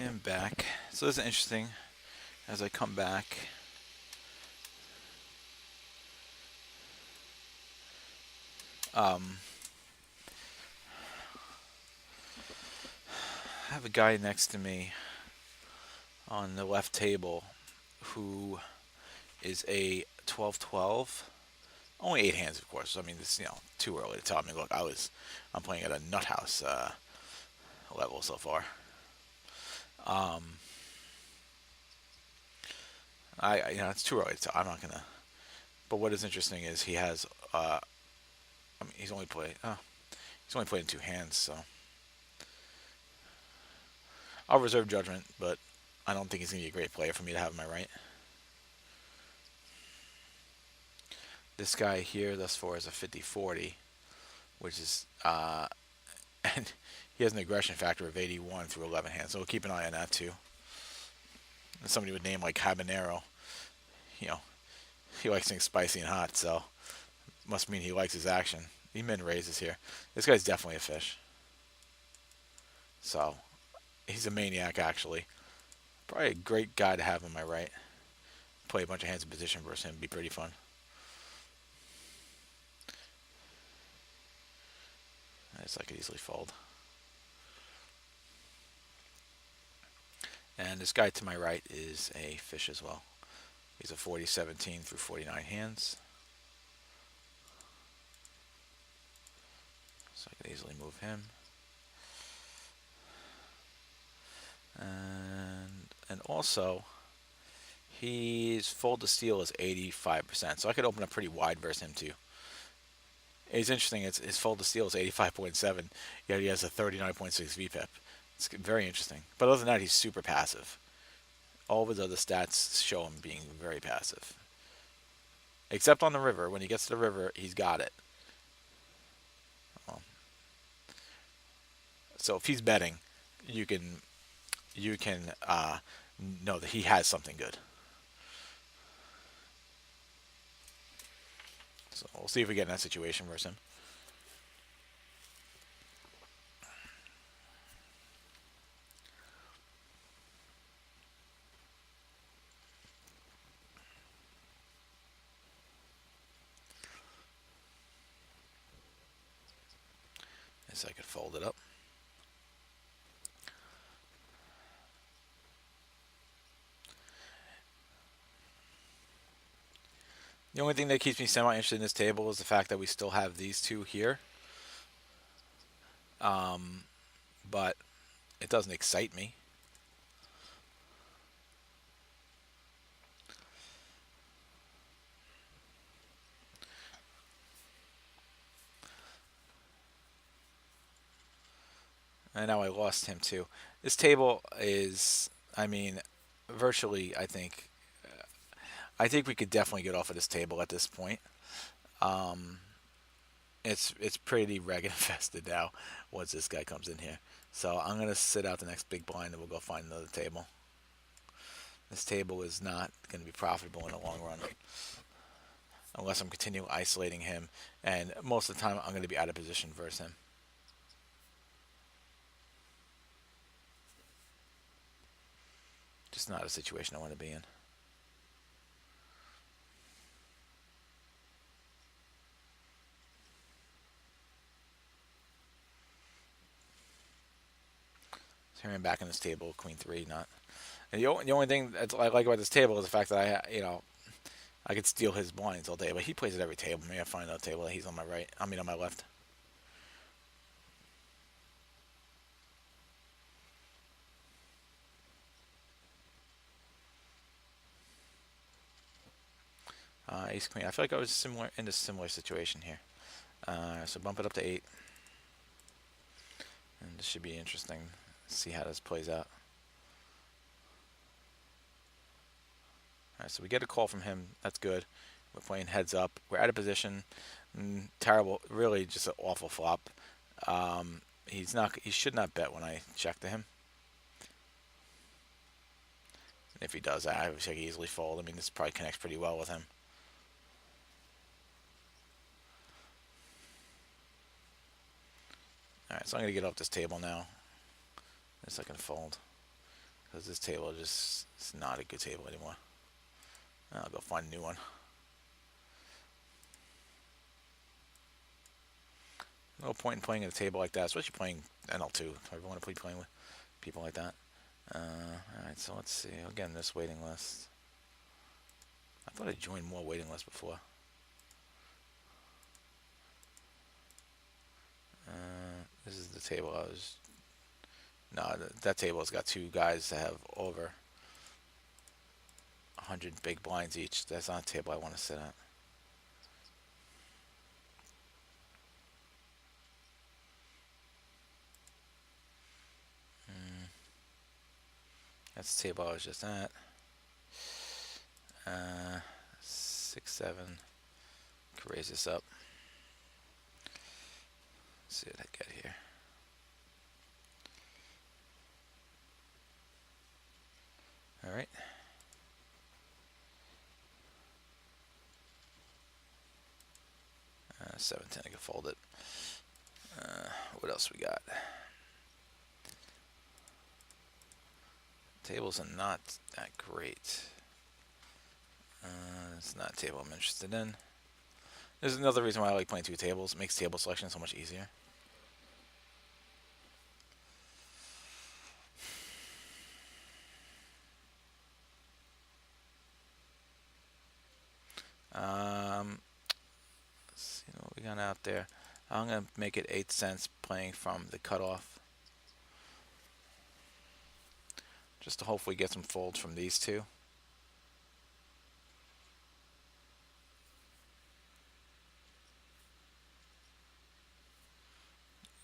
am back. So this is interesting. As I come back, um, I have a guy next to me on the left table who is a 12-12. Only 8 hands, of course. I mean, it's too early to tell. I mean, look, I'm playing at a nut house level so far. Um, it's too early to tell. I'm not gonna. But what is interesting is he has. I mean, he's only played in 2 hands, so I'll reserve judgment. But I don't think he's gonna be a great player for me to have in my right. This guy here thus far is a 50-40, which is and he has an aggression factor of 81 through 11 hands. So we'll keep an eye on that too. And somebody would name like habanero, you know, he likes things spicy and hot, so must mean he likes his action. He min raises here. This guy's definitely a fish. So he's a maniac actually. Probably a great guy to have on my right. Play a bunch of hands in position versus him. Be pretty fun. So I could easily fold. And this guy to my right is a fish as well. He's a 40-17 through 49 hands. So I could easily move him. And also, his fold to steal is 85%. So I could open up pretty wide versus him too. It's interesting. His fold to steal is 85.7, yet he has a 39.6 VPIP. It's very interesting. But other than that, he's super passive. All of his other stats show him being very passive. Except on the river. When he gets to the river, he's got it. So if he's betting, you can know that he has something good. So we'll see if we get in that situation versus him. Yes, I could fold it up. The only thing that keeps me semi-interested in this table is the fact that we still have these two here. But it doesn't excite me. And now I lost him too. This table is, I mean, virtually, I think we could definitely get off of this table at this point. Um, it's pretty reg infested now once this guy comes in here. So I'm gonna sit out the next big blind and we'll go find another table. This table is not going to be profitable in the long run unless I'm continuing isolating him, and most of the time I'm going to be out of position versus him. Just not a situation I want to be in. So here I'm back in this table, queen three, not. And the only thing that I like about this table is the fact that I could steal his blinds all day, but he plays at every table. Maybe I find another table that he's on my right. I mean on my left. Ace queen. I feel like I was similar in a similar situation here. So bump it up to 8, and this should be interesting. See how this plays out. All right, so we get a call from him. That's good. We're playing heads up. We're out of position. Terrible. Really, just an awful flop. He's not. He should not bet when I check to him. If he does, I would say easily fold. I mean, this probably connects pretty well with him. All right, so I'm gonna get off this table now. Just I can fold. because this table just is not a good table anymore. I'll go find a new one. No point in playing at a table like that, especially playing NL2. I want to be playing with people like that. Alright, so let's see. Again, this waiting list. I thought I joined more waiting lists before. This is the table I was. No, that table has got two guys that have over 100 big blinds each. That's not a table I want to sit at. That's the table I was just at. 6, 7. Could raise this up. Let's see what I get here. All right. 7, 10. I can fold it. What else we got? Tables are not that great. It's not a table I'm interested in. There's another reason why I like playing two tables. It makes table selection so much easier. Let's see what we got out there. I'm going to make it 8 cents playing from the cutoff. Just to hopefully get some folds from these two.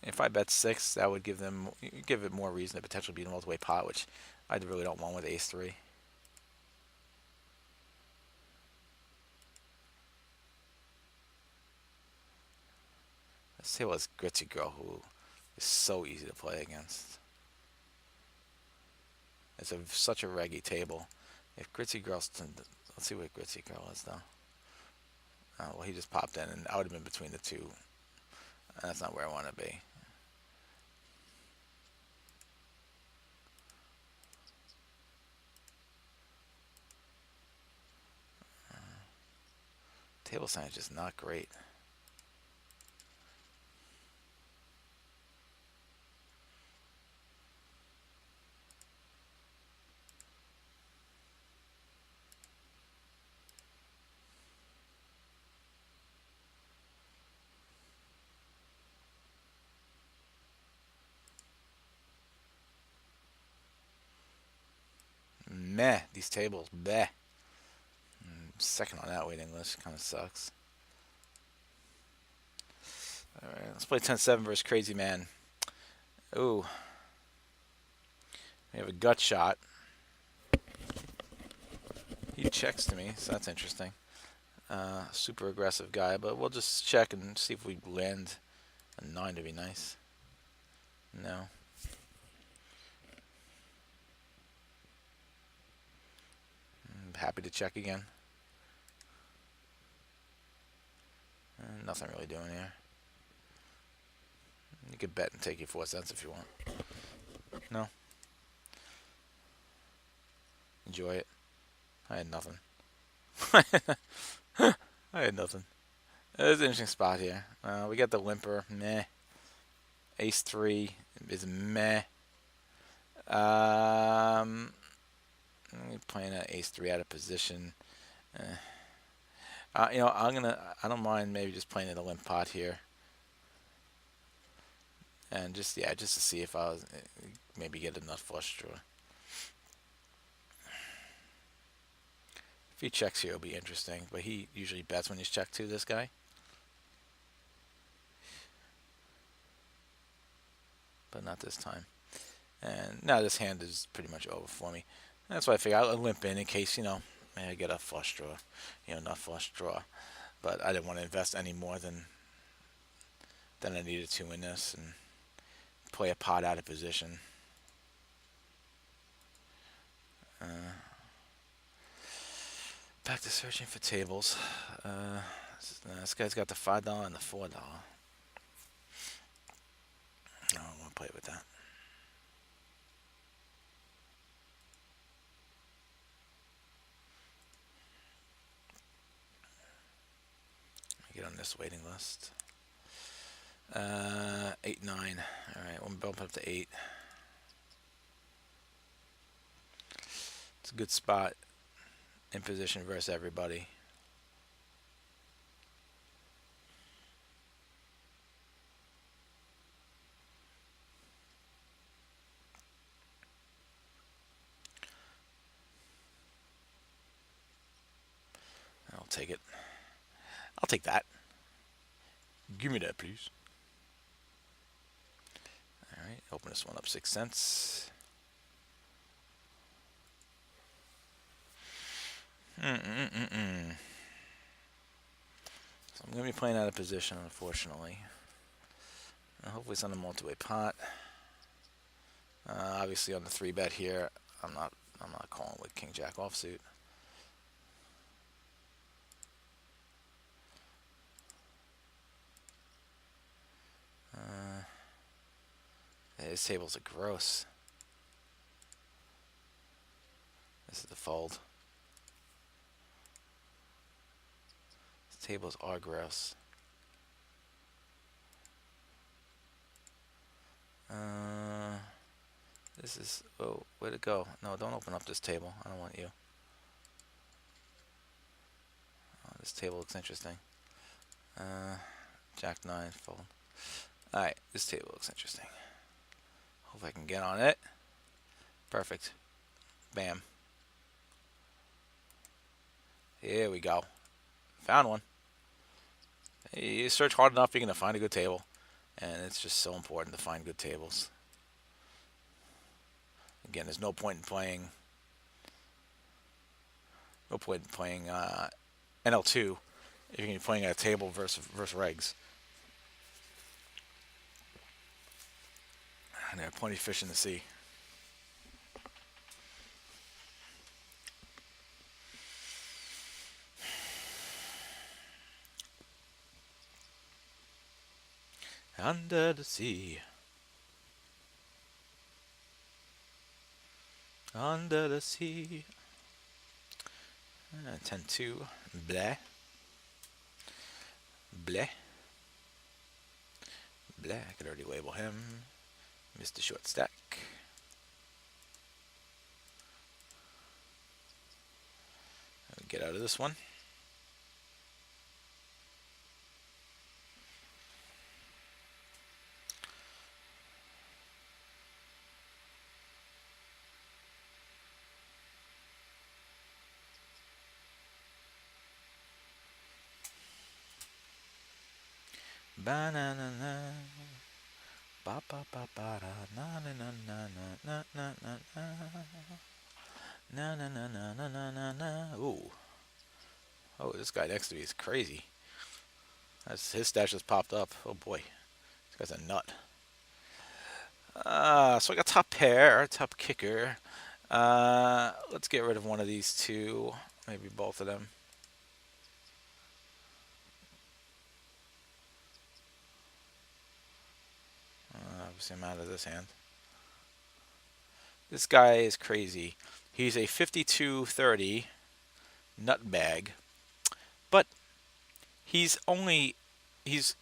If I bet 6, that would give it more reason to potentially be in a multi-way pot, which I really don't want with ace 3. Let's see what's Gritzy Girl, who is so easy to play against. It's such a reggy table. If Gritzy Girl's, let's see what Gritzy Girl is though. Oh, well, he just popped in, and I would have been between the two. That's not where I want to be. Table sign is just not great. Meh, these tables, bleh. Second on that waiting list, kind of sucks. Alright, let's play 10-7 versus Crazy Man. Ooh. We have a gut shot. He checks to me, so that's interesting. Super aggressive guy, but we'll just check and see if we land a 9 to be nice. No. I'm happy to check again. Nothing really doing here. You could bet and take your 4 cents if you want. No. Enjoy it. I had nothing. I had nothing. It's an interesting spot here. We got the limper. Meh. Ace 3 is meh. I'm playing an ace 3 out of position. I don't mind maybe just playing in a limp pot here. And just to see if I was maybe get a nut flush draw. If he checks here, it'll be interesting. But he usually bets when he's checked to this guy. But not this time. And now this hand is pretty much over for me. And that's why I figure I'll limp in case, I get a flush draw. Nut flush draw. But I didn't want to invest any more than I needed to in this and play a pot out of position. Back to searching for tables. This guy's got the $5 and the $4. I don't want to play with that. this waiting list. 8, 9. All right, we'll bump up to 8. It's a good spot in position versus everybody. I'll take it. I'll take that. Give me that, please. All right, open this one up 6 cents. Mm-mm-mm-mm. So I'm going to be playing out of position, unfortunately. Hopefully it's on the multi-way pot. Obviously on the 3-bet here, I'm not calling with King Jack offsuit. His tables are gross. This is the fold. His tables are gross. This is... Oh, way to go. No, don't open up this table. I don't want you. Oh, this table looks interesting. Jack 9, fold. Alright, this table looks interesting. Hope I can get on it. Perfect. Bam. Here we go. Found one. You search hard enough, you're going to find a good table. And it's just so important to find good tables. Again, there's no point in playing NL2 if you're going to be playing at a table versus regs. And there are plenty of fish in the sea. Under the sea. Under the sea. 10-2. Bleh. Bleh. Bleh. I could already label him. Mr. Short Stack. Get out of this one. Banana. Ba ba ba ba da na na na na na na na na na na na na na na na. Ooh. Oh, this guy next to me is crazy. His stash just popped up. Oh boy, this guy's a nut. So I got top pair, top kicker. Let's get rid of one of these two, maybe both of them. Obviously, I'm out of this hand. This guy is crazy. He's a 52-30 nutbag, but he's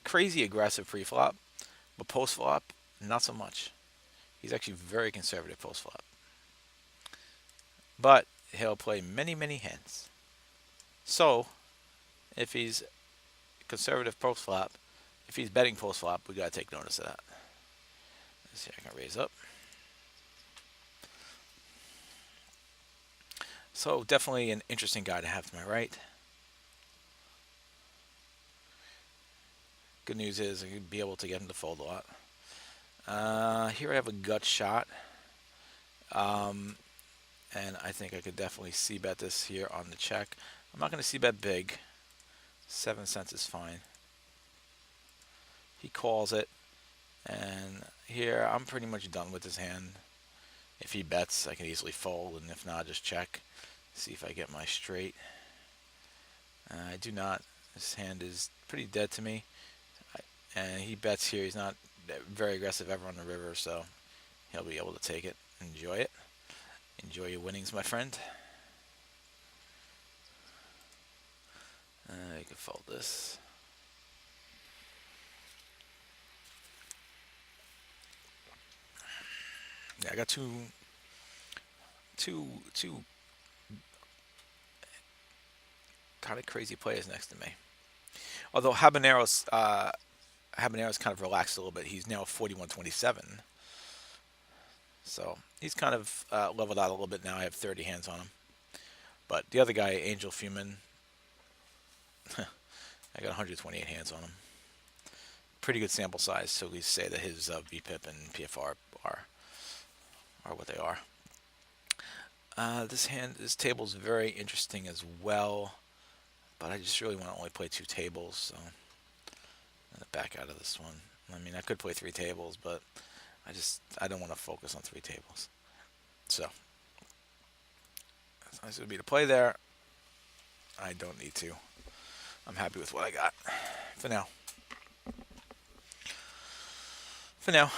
crazy aggressive pre-flop, but post-flop, not so much. He's actually very conservative post-flop. But he'll play many, many hands. So, if he's conservative post-flop, if he's betting post-flop, we gotta take notice of that. Let's see if I can raise up. So, definitely an interesting guy to have to my right. Good news is I could be able to get him to fold a lot. Here I have a gut shot. And I think I could definitely c-bet this here on the check. I'm not going to c-bet big. 7 cents is fine. He calls it. And here I'm pretty much done with his hand. If he bets, I can easily fold. And if not, just check. See if I get my straight. I do not. This hand is pretty dead to me. And he bets here. He's not very aggressive ever on the river, so he'll be able to take it. Enjoy it. Enjoy your winnings, my friend. You can fold this. Yeah, I got two kind of crazy players next to me. Although Habanero's kind of relaxed a little bit. He's now 41-27, so he's kind of leveled out a little bit now. I have 30 hands on him. But the other guy, Angel Fumin, I got 128 hands on him. Pretty good sample size to at least say that his VPIP and PFR are what they are. This table is very interesting as well, but I just really want to only play two tables, so I'm gonna back out of this one. I mean, I could play three tables, but I don't want to focus on three tables. So as nice as it would be to play there, I don't need to. I'm happy with what I got for now. For now,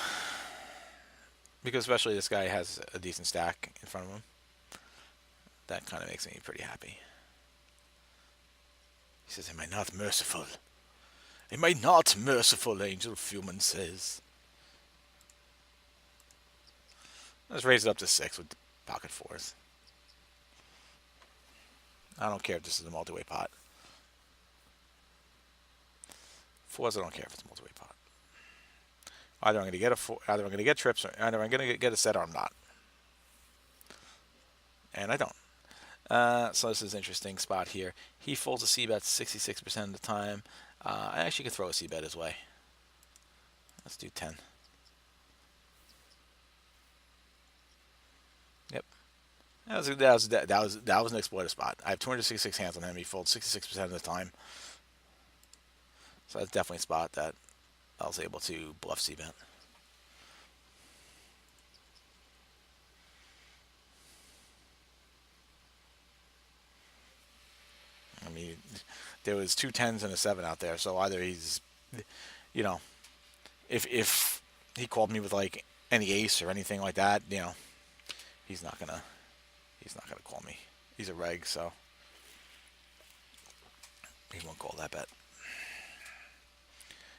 because especially this guy has a decent stack in front of him, that kind of makes me pretty happy. He says, "Am I not merciful? Am I not merciful?" Angel Fuman says. Let's raise it up to 6 with pocket fours. I don't care if this is a multi-way pot. Fours, I don't care if it's a multi-way pot. Either I'm going to get either I'm going to get trips, or either I'm going to get a set or I'm not. And I don't. So this is an interesting spot here. He folds a c-bet 66% of the time. I actually could throw a c-bet his way. Let's do 10. Yep. That was an exploiter spot. I have 266 hands on him. He folds 66% of the time. So that's definitely a spot that I was able to bluff c-bet. I mean, there was two tens and a 7 out there. So either he's, you know, if he called me with like any ace or anything like that, he's not gonna call me. He's a reg, so he won't call that bet.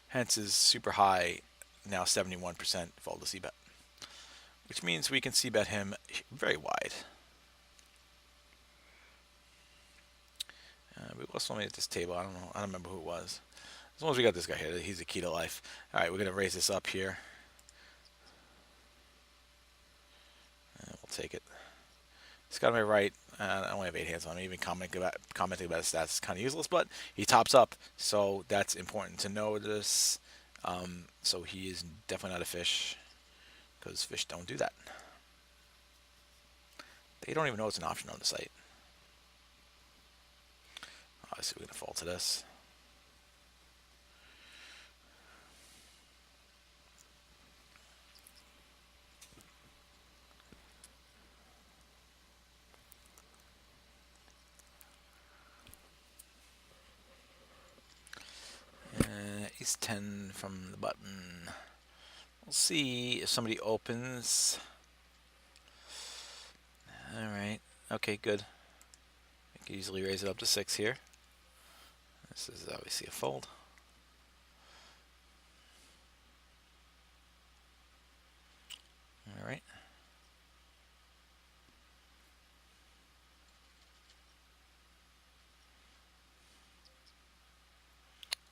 Hence his super high, now 71% fold to c-bet, which means we can c-bet him very wide. We lost somebody at this table. I don't know. I don't remember who it was. As long as we got this guy here, he's the key to life. All right, we're gonna raise this up here. We'll take it. He's got on my right. I only have 8 hands on him. Even commenting about his stats is kind of useless, but he tops up, so that's important to notice. So he is definitely not a fish, because fish don't do that. They don't even know it's an option on the site. Obviously, we're going to fall to this. Ace 10 from the button. We'll see if somebody opens. Alright. Okay, good. I can easily raise it up to 6 here. This is obviously a fold. Alright.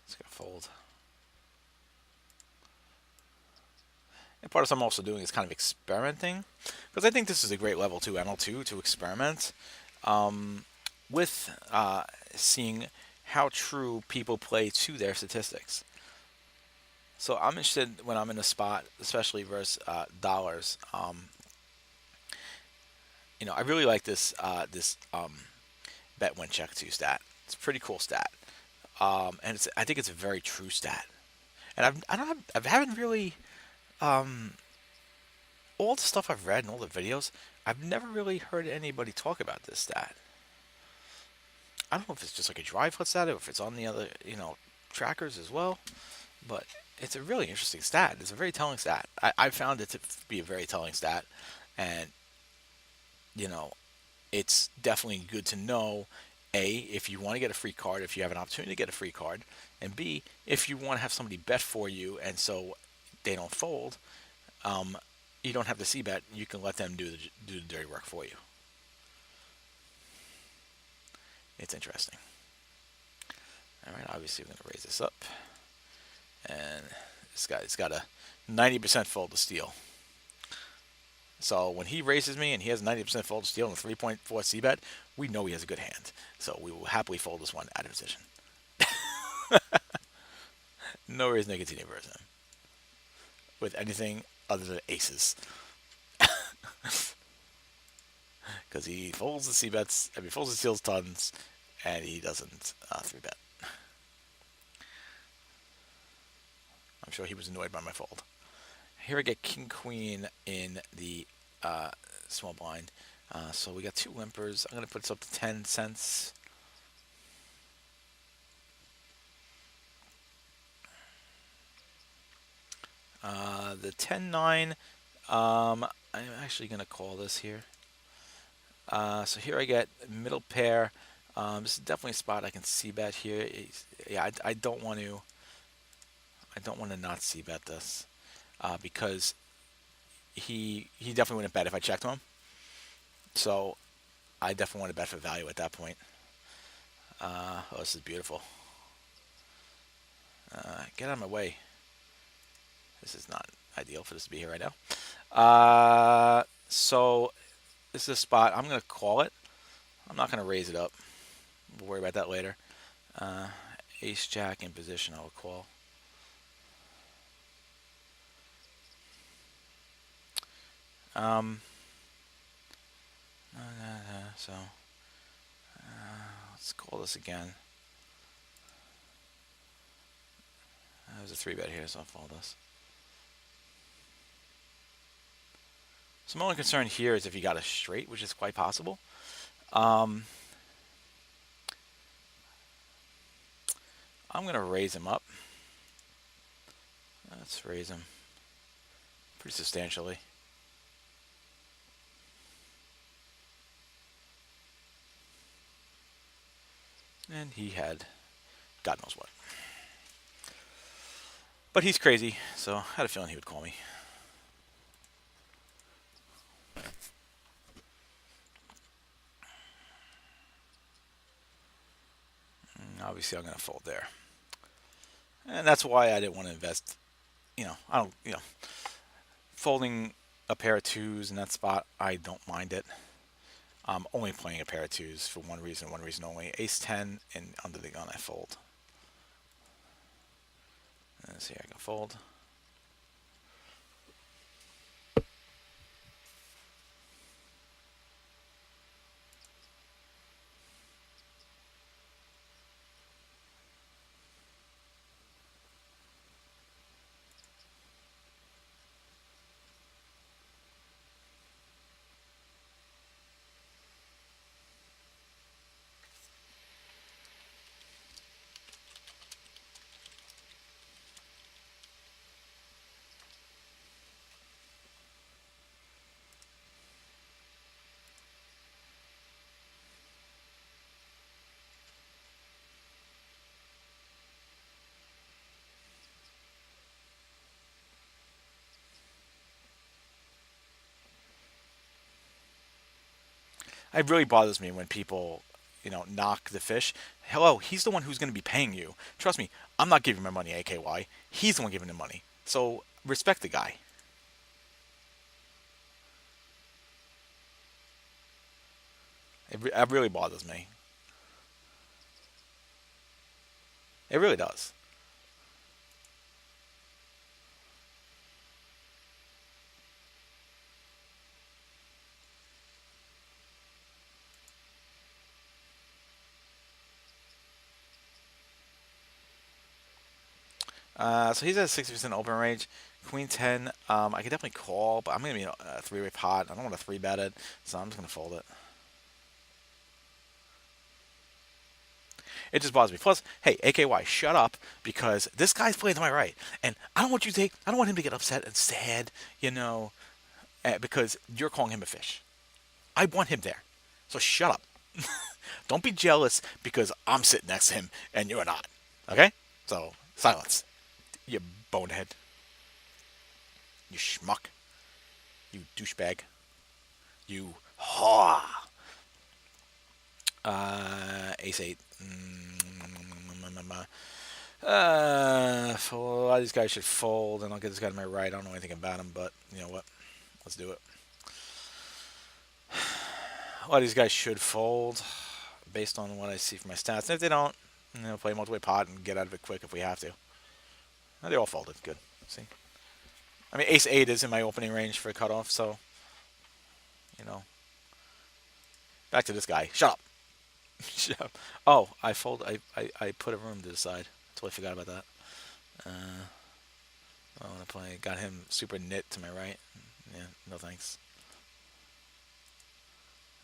It's going to fold. And part of what I'm also doing is kind of experimenting, because I think this is a great level to NL2 to experiment with seeing how true people play to their statistics. So I'm interested when I'm in a spot, especially versus dollars. I really like this bet when check 2 stat. It's a pretty cool stat, and I think it's a very true stat. And I haven't really all the stuff I've read and all the videos, I've never really heard anybody talk about this stat. I don't know if it's just like a dry foot stat or if it's on the other, trackers as well, but it's a really interesting stat. It's a very telling stat. I found it to be a very telling stat, and you know, it's definitely good to know. A, if you want to get a free card, if you have an opportunity to get a free card, and B, if you want to have somebody bet for you, and so they don't fold. Um, you don't have to see bet. You can let them do the dirty work for you. It's interesting. All right, obviously we're going to raise this up, and this guy's got a 90% fold to steal. So when he raises me and he has 90% fold to steal and a 3.4 c bet, we know he has a good hand. So we will happily fold this one out of position. No reason to continue versus him with anything other than aces, because he folds the c bets, he folds the steals tons, and he doesn't 3 bet. I'm sure he was annoyed by my fold. Here I get king queen in the small blind. So we got 2 limpers. I'm going to put this up to 10 cents. The 10-9, I'm actually going to call this here. So here I get middle pair. This is definitely a spot I can see bet here. Yeah, I don't want to. I don't want to not see bet this because he definitely wouldn't bet if I checked him. So I definitely want to bet for value at that point. Oh, this is beautiful. Get out of my way. This is not ideal for this to be here right now. So this is a spot. I'm going to call it. I'm not going to raise it up. We'll worry about that later. Ace Jack in position. I will call. So let's call this again. There's a 3 bet here, so I'll follow this. So my only concern here is if you got a straight, which is quite possible. I'm going to raise him up. Let's raise him pretty substantially. And he had God knows what. But he's crazy, so I had a feeling he would call me. Obviously, I'm going to fold there. And that's why I didn't want to invest. Folding a pair of 2s in that spot, I don't mind it. I'm only playing a pair of 2s for one reason only. Ace 10 and under the gun I fold. Let's see, I can fold. It really bothers me when people, knock the fish. Hello, he's the one who's going to be paying you. Trust me, I'm not giving my money AKY. He's the one giving the money. So respect the guy. It really bothers me. It really does. So he's at a 60% open range. Queen 10, I could definitely call, but I'm going to be in a 3-way pot. I don't want to 3-bet it, so I'm just going to fold it. It just bothers me. Plus, hey, AKY, shut up, because this guy's playing to my right, and I don't want him to get upset and sad, because you're calling him a fish. I want him there, so shut up. Don't be jealous because I'm sitting next to him and you're not. Okay? So silence, you bonehead, you schmuck. You douchebag. You ha. Ace eight. A lot of these guys should fold, and I'll get this guy to my right. I don't know anything about him, but you know what? Let's do it. A lot of these guys should fold based on what I see from my stats. And if they don't, play multi-way pot and get out of it quick if we have to. They all folded. Good. See? I mean, ace 8 is in my opening range for a cutoff, so, you know. Back to this guy. Shut up. Shut up. Oh, I fold. I put a room to the side. Totally forgot about that. I want to play. Got him super knit to my right. Yeah, no thanks.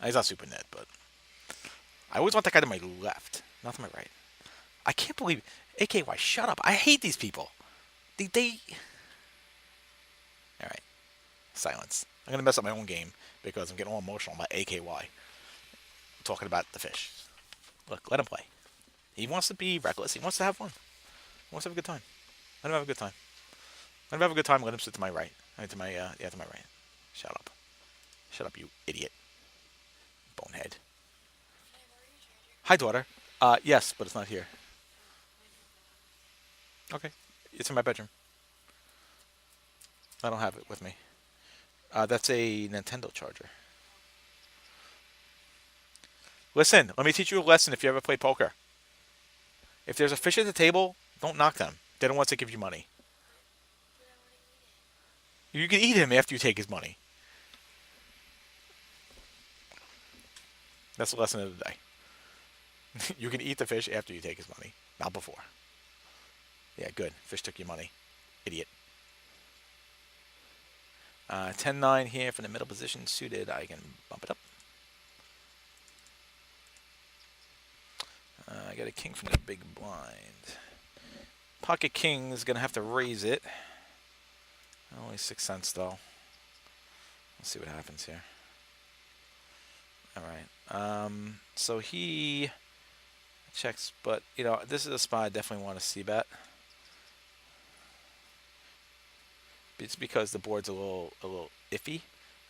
He's not super knit, but I always want that guy to my left, not to my right. I can't believe AKY. Shut up. I hate these people. They. All right. Silence. I'm gonna mess up my own game because I'm getting all emotional about AKY. Talking about the fish. Look, let him play. He wants to be reckless. He wants to have fun. He wants to have a good time. Let him have a good time. Let him have a good time. Let him sit to my right. To my to my right. Shut up. Shut up, you idiot. Bonehead. Hi, daughter. Yes, but it's not here. Okay. It's in my bedroom. I don't have it with me. That's a Nintendo charger. Listen, let me teach you a lesson if you ever play poker. If there's a fish at the table, don't knock them. They don't want to give you money. You can eat him after you take his money. That's the lesson of the day. You can eat the fish after you take his money, not before. Yeah, good. Fish took your money. Idiot. 10-9 here from the middle position. Suited, I can bump it up. I got a king from the big blind. Pocket king is going to have to raise it. Only 6 cents, though. Let's see what happens here. All right. So he checks, but, this is a spot I definitely want to see bet. It's because the board's a little iffy.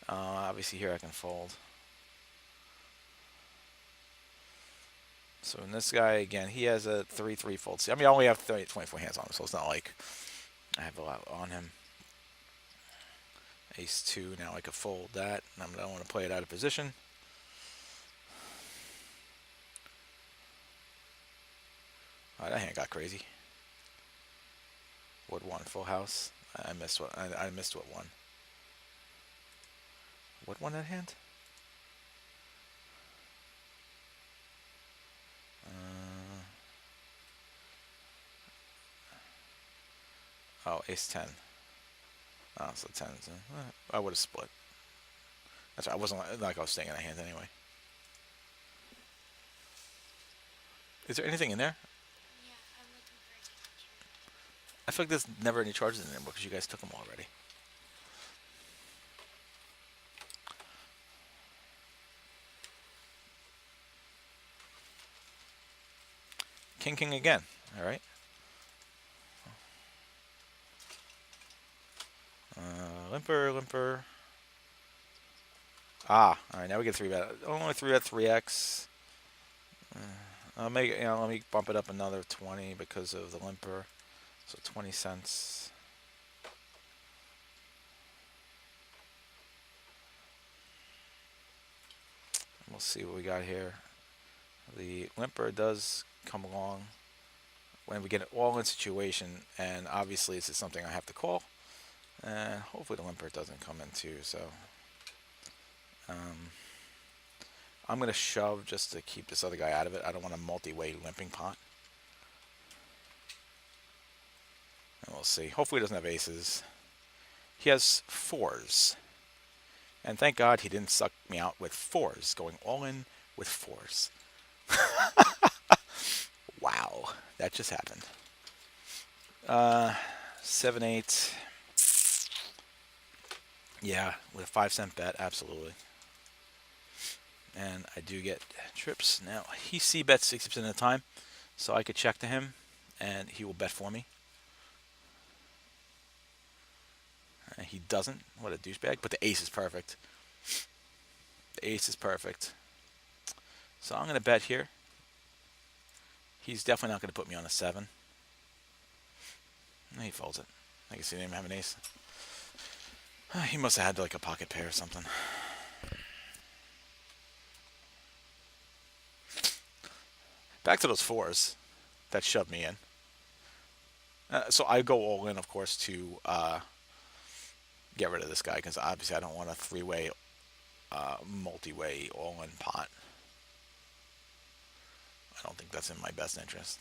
Obviously, here I can fold. So in this guy, again, he has a 3-3 fold. I mean, I only have 24 hands on him, so it's not like I have a lot on him. Ace 2, now I could fold that. I don't want to play it out of position. All right, that hand got crazy. Wood 1, full house. I missed what I missed what 1. What 1 that hand? Oh, ace 10. Oh, so 10. I would have split. That's right. I wasn't like I was staying in a hand anyway. Is there anything in there? Yeah, I'm looking for a ticket. I feel like there's never any charges in there because you guys took them already. King again. All right. Limper. All right. Now we get 3-bet. Only 3-bet 3x. I'll make let me bump it up another 20 because of the limper. So 20 cents. We'll see what we got here. The limper does come along when we get an all-in situation, and obviously this is something I have to call. And hopefully the limper doesn't come in too. So I'm going to shove just to keep this other guy out of it. I don't want a multi-way limping pot. And we'll see. Hopefully he doesn't have aces. He has 4s. And thank God he didn't suck me out with 4s. Going all in with 4s. Wow. That just happened. 7-8. Yeah, with a 5-cent bet, absolutely. And I do get trips. Now, he c-bets 60% of the time, so I could check to him, and he will bet for me. He doesn't. What a douchebag. But the ace is perfect. The ace is perfect. So I'm going to bet here. He's definitely not going to put me on a 7. He folds it. I guess he didn't even have an ace. He must have had like a pocket pair or something. Back to those 4s that shoved me in. So I go all in, of course, to get rid of this guy because obviously I don't want a 3-way, multi-way all-in pot. I don't think that's in my best interest.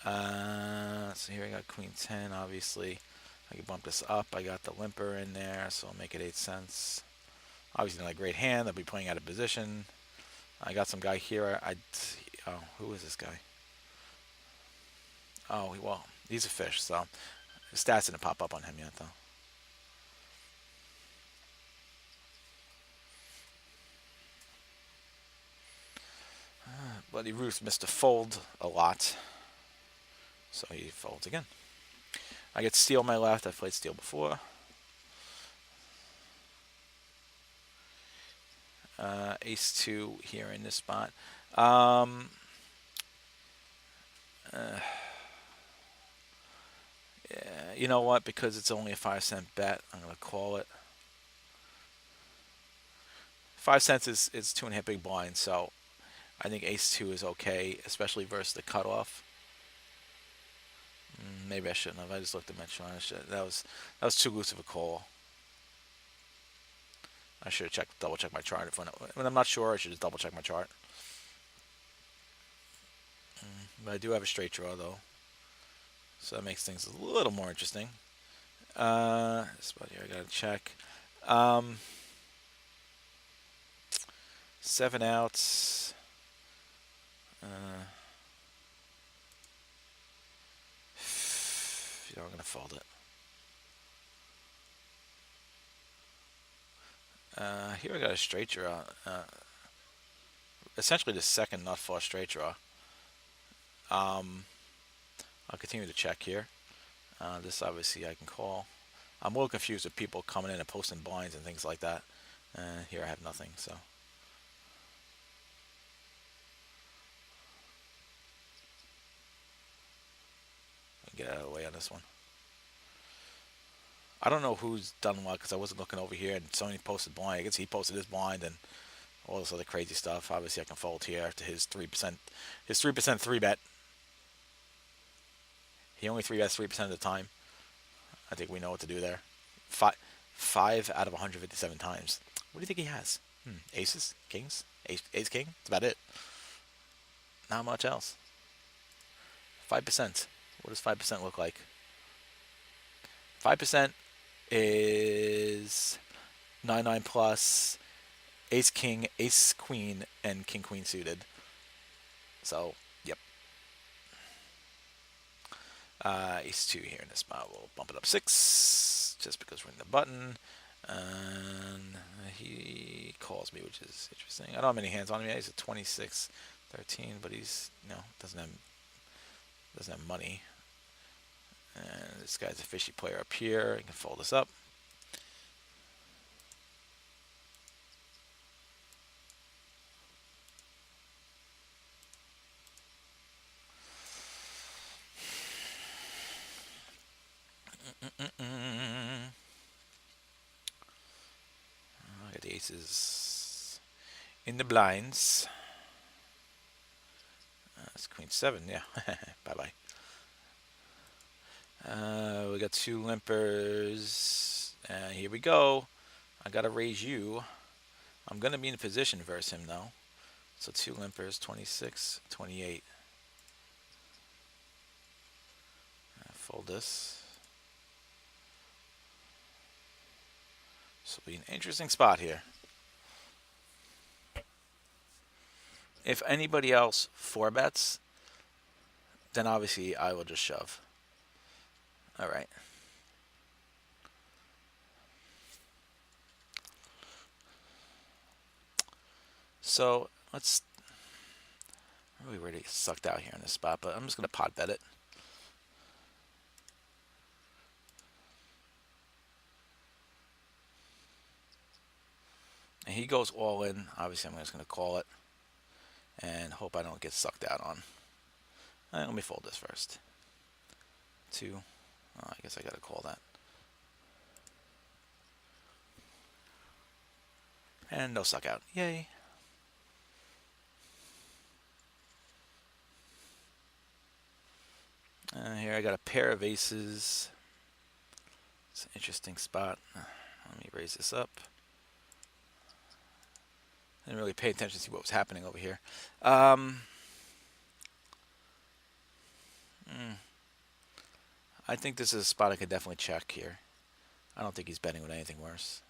So here I got Queen 10, obviously. I can bump this up. I got the limper in there, so I'll make it 8 cents. Obviously not a great hand. I'll be playing out of position. I got some guy here. Oh, who is this guy? Oh, well, he's a fish, so his stats didn't pop up on him yet, though. Bloody Ruth missed a fold a lot, so he folds again. I get steel on my left. I've played steel before. Ace 2 here in this spot. Um, uh, yeah, you know what? Because it's only a 5-cent bet, I'm going to call it. 5 cents is 2.5 big blinds, so I think Ace 2 is okay, especially versus the cutoff. Maybe I shouldn't have. I just looked at my chart. That was too loose of a call. I should have double checked my chart. When I'm not sure, I should just double check my chart. But I do have a straight draw though, so that makes things a little more interesting. This spot here I gotta check. Um, 7 outs. I'm gonna fold it. Here I got a straight draw. Essentially the second nut flush straight draw. I'll continue to check here. This obviously I can call. I'm a little confused with people coming in and posting blinds and things like that. Here I have nothing, so. I'll get out of the way on this one. I don't know who's done what because I wasn't looking over here and somebody posted blind. I guess he posted his blind and all this other crazy stuff. Obviously I can fold here after his 3%. His 3% 3-bet. He only 3-bets 3% of the time. I think we know what to do there. Five out of 157 times. What do you think he has? Aces? Kings? Ace king? That's about it. Not much else. 5%. What does 5% look like? 5% is 9 plus, ace king, ace queen, and king queen suited. So, yep. Ace 2 here in this spot. We'll bump it up 6 just because we're in the button. And he calls me, which is interesting. I don't have many hands on him yet. He's a 26-13, but he's doesn't have money. And this guy's a fishy player up here. He can fold this up. I got the aces in the blinds. It's queen 7, yeah. Bye bye. We got 2 limpers. Here we go. I gotta raise you. I'm gonna be in position versus him though. So 2 limpers, 26, 28. Fold this. This will be an interesting spot here. If anybody else 4-bets, then obviously I will just shove. All right. So let's. I'm really ready to get sucked out here in this spot, but I'm just gonna pot bet it. and he goes all in. Obviously, I'm just going to call it and hope I don't get sucked out on. Let me fold this first. Two. I guess I got to call that. And no suck out. Yay. Here I got a pair of aces. It's an interesting spot. Let me raise this up. Didn't really pay attention to see what was happening over here. Um, mm, I think this is a spot I could definitely check here. I don't think he's betting with anything worse.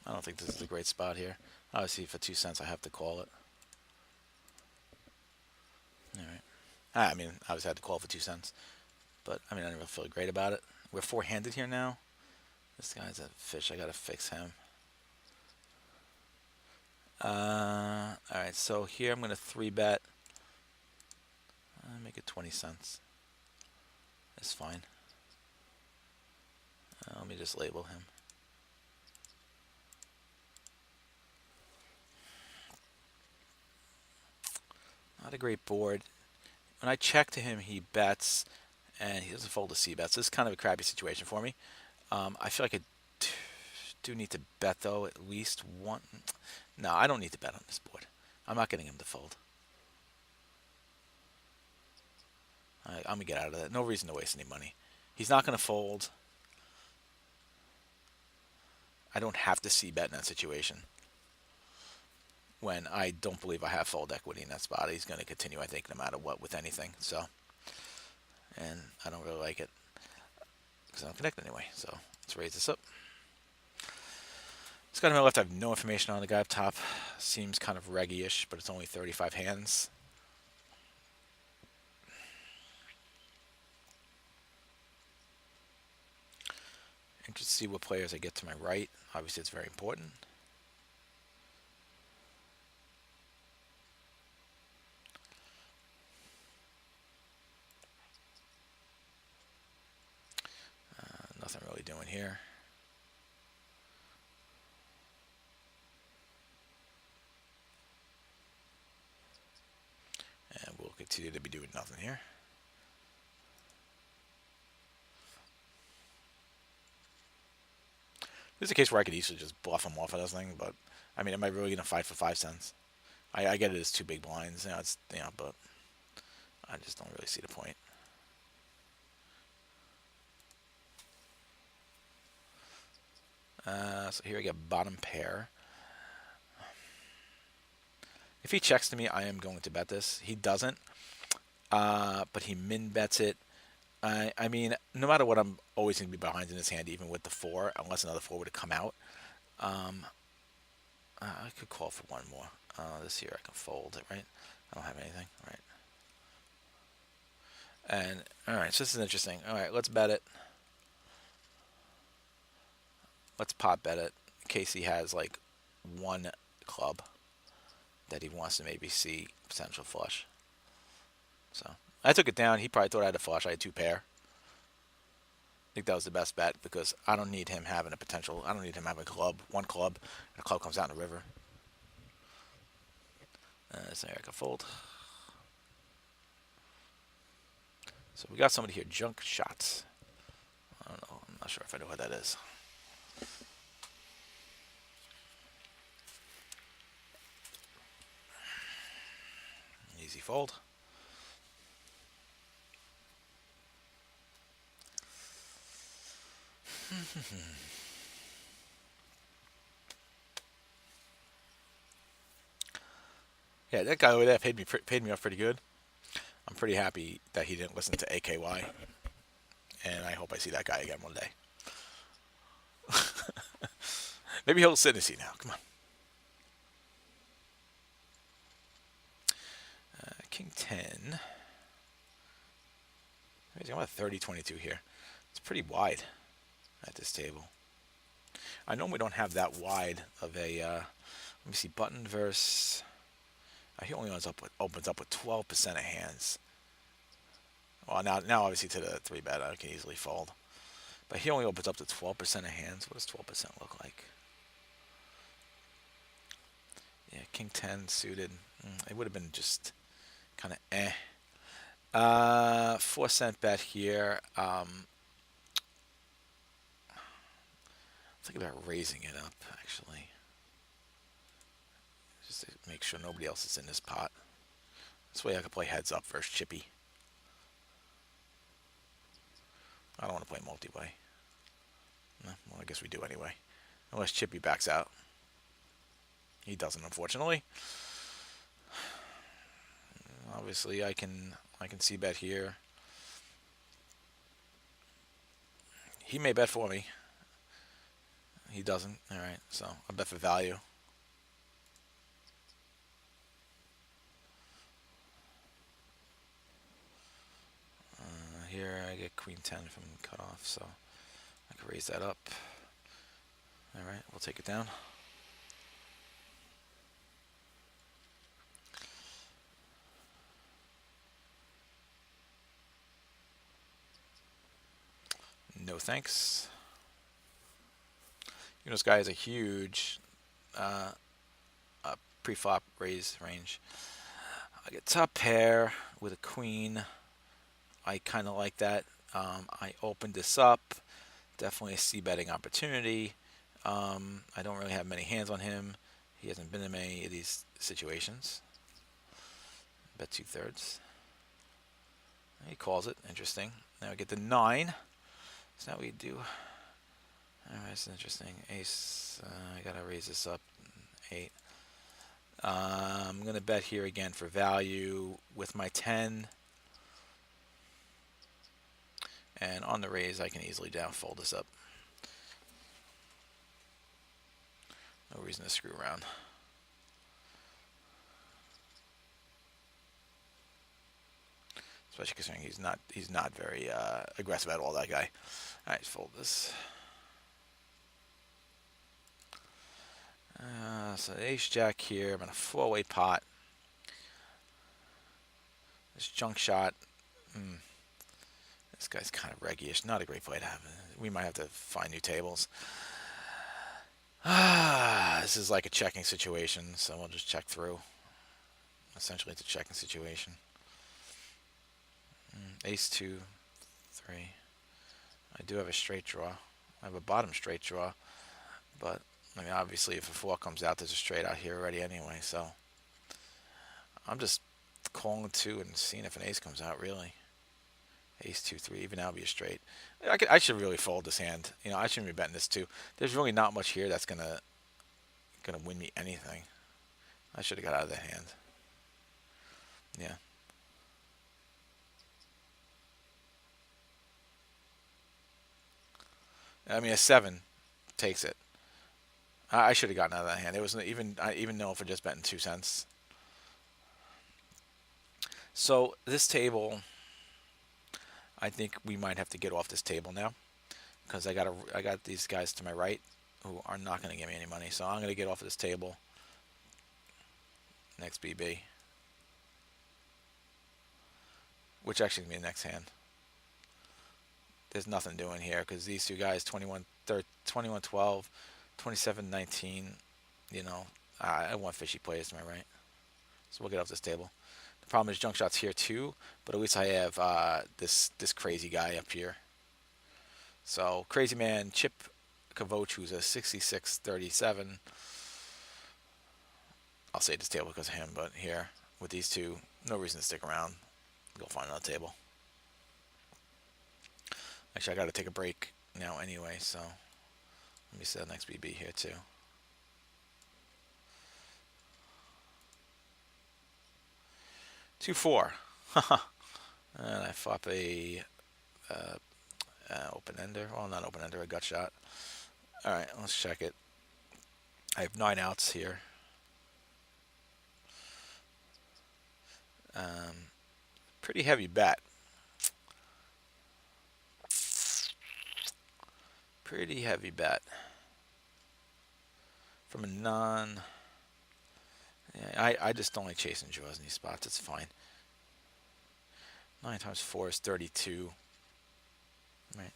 I don't think this is a great spot here. Obviously, for 2 cents, I have to call it. All right. I mean, I obviously had to call for 2 cents, but I mean, I don't really feel great about it. We're four-handed here now. This guy's a fish. I gotta fix him. All right. So here I'm gonna three bet. Make it 20 cents. That's fine. Let me just label him. Not a great board. When I check to him, he bets, and he doesn't fold the C bets. This is kind of a crappy situation for me. I feel like I do need to bet, though, at least one. No, I don't need to bet on this board. I'm not getting him to fold. I'm going to get out of that. No reason to waste any money. He's not going to fold. I don't have to C bet in that situation. When I don't believe I have fold equity in that spot, he's going to continue, I think, no matter what, with anything. So, and I don't really like it because I don't connect anyway. So let's raise this up. This guy on my left, I have no information on. The guy up top seems kind of reggy-ish, but it's only 35 hands. Interested to see what players I get to my right. Obviously, it's very important. Nothing really doing here. And we'll continue to be doing nothing here. This is a case where I could easily just bluff him off of this thing, but I mean, am I really gonna fight for 5 cents? I get it as two big blinds, it's but I just don't really see the point. So here I get bottom pair. If he checks to me, I am going to bet this. He doesn't, but he min bets it. I mean, no matter what, I'm always going to be behind in his hand, even with the four, unless another four would have come out. I could call for one more. This here I can fold it, right? I don't have anything, right? And all right, so this is interesting. All right, let's bet it. Let's pot bet it in case he has like one club that he wants to maybe see potential flush. So I took it down. He probably thought I had a flush. I had two pair. I think that was the best bet because I don't need him having a potential. I don't need him having a club, one club, and a club comes out in the river. So here I can fold. So we got somebody here, junk shots. I don't know. I'm not sure if I know what that is. Easy fold. Yeah, that guy over there paid me off pretty good. I'm pretty happy that he didn't listen to AKY, and I hope I see that guy again one day. Maybe he'll sit in his seat now. Come on. King 10. I'm at 30-22 here. It's pretty wide at this table. I normally don't have that wide of a. Let me see, button versus. He only opens up with 12% of hands. Well, now obviously to the three bet, I can easily fold. But he only opens up to 12% of hands. What does 12% look like? Yeah, King 10 suited. It would have been just kind of eh. 4 cent bet here. Think about raising it up, actually. Just to make sure nobody else is in this pot. This way I can play heads up versus Chippy. I don't want to play multi-way. No, well, I guess we do anyway. Unless Chippy backs out. He doesn't, unfortunately. Obviously, I can see bet here. He may bet for me. He doesn't. All right, so I bet for value. Here I get Queen 10 from cutoff, so I can raise that up. All right, we'll take it down. No thanks. You know, this guy has a huge uh, pre-flop raise range. I get top pair with a queen. I kind of like that. I opened this up. Definitely a c betting opportunity. I don't really have many hands on him. He hasn't been in many of these situations. Bet 2/3. He calls it. Interesting. Now we get the 9. So now we do. Alright, that's interesting. Ace. I gotta raise this up. 8. I'm gonna bet here again for value with my 10. And on the raise, I can easily down fold this up. No reason to screw around. Especially considering he's not very aggressive at all, that guy. All right, fold this. So ace jack here. I'm in a 4-way pot. This junk shot. This guy's kind of reggy-ish. Not a great play to have. We might have to find new tables. This is like a checking situation, so we'll just check through. Essentially, it's a checking situation. Ace 2, 3. I do have a straight draw. I have a bottom straight draw, but I mean, obviously, if a 4 comes out, there's a straight out here already anyway. So I'm just calling 2 and seeing if an ace comes out. Really, ace 2, 3. Even now, would be a straight. I should really fold this hand. You know, I shouldn't be betting this too. There's really not much here that's gonna win me anything. I should have got out of that hand. Yeah. I mean, a 7 takes it. I should have gotten out of that hand. It wasn't even. I even know for just betting 2 cents. So this table, I think we might have to get off this table now because I got these guys to my right who are not going to give me any money. So I'm going to get off of this table. Next BB, which actually is the next hand. There's nothing doing here because these two guys 21 21 12, 27 19. You know, I want fishy plays to my right. So we'll get off this table. The problem is junk shots here too, but at least I have this crazy guy up here. So crazy man Chip Kavoch, who's a 66-37. I'll say this table because of him, but here with these two, no reason to stick around. Go find another table. Actually, I got to take a break now anyway, so let me set next BB here too. 2-4. And I flop a open ender. Well, not open ender, a gut shot. All right, let's check it. I have 9 outs here. Pretty heavy bet. Pretty heavy bet. From a non. Yeah, I just don't like chasing draws in these spots. It's fine. 9 times 4 is 32. Right.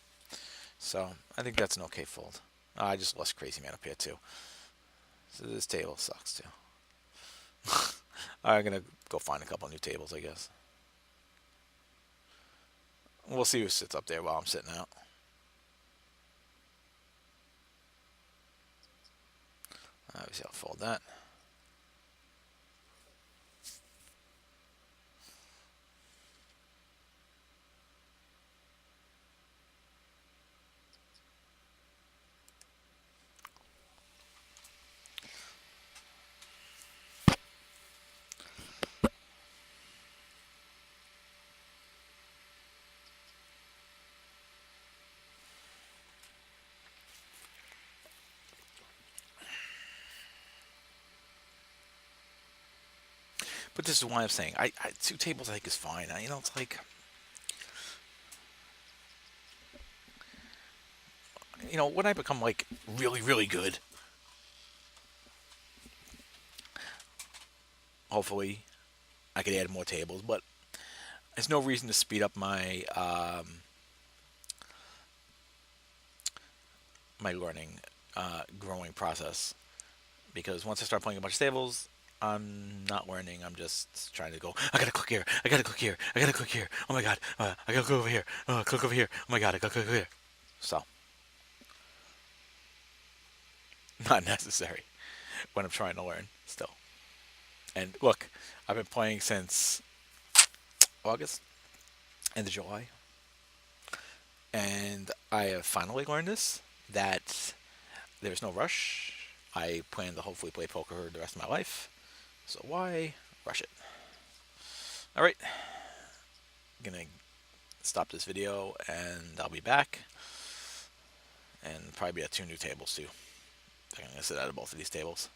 So I think that's an okay fold. I just lost Crazy Man up here too. So this table sucks too. I'm gonna go find a couple new tables, I guess. We'll see who sits up there while I'm sitting out. Obviously, I'll fold that. But this is why I'm saying two tables I think is fine. It's like when I become like really really good, hopefully I could add more tables. But there's no reason to speed up my learning, growing process because once I start playing a bunch of tables, I'm not learning. I'm just trying to go. I gotta click here. I gotta click here. I gotta click here. Oh my god. I gotta go over here. Click over here. Oh my god. I gotta click over here. So not necessary when I'm trying to learn still. And look, I've been playing since August, end of July, and I have finally learned this that there's no rush. I plan to hopefully play poker the rest of my life, so why rush it? All right, gonna stop this video and I'll be back, and probably be at two new tables too. I'm gonna sit out of both of these tables.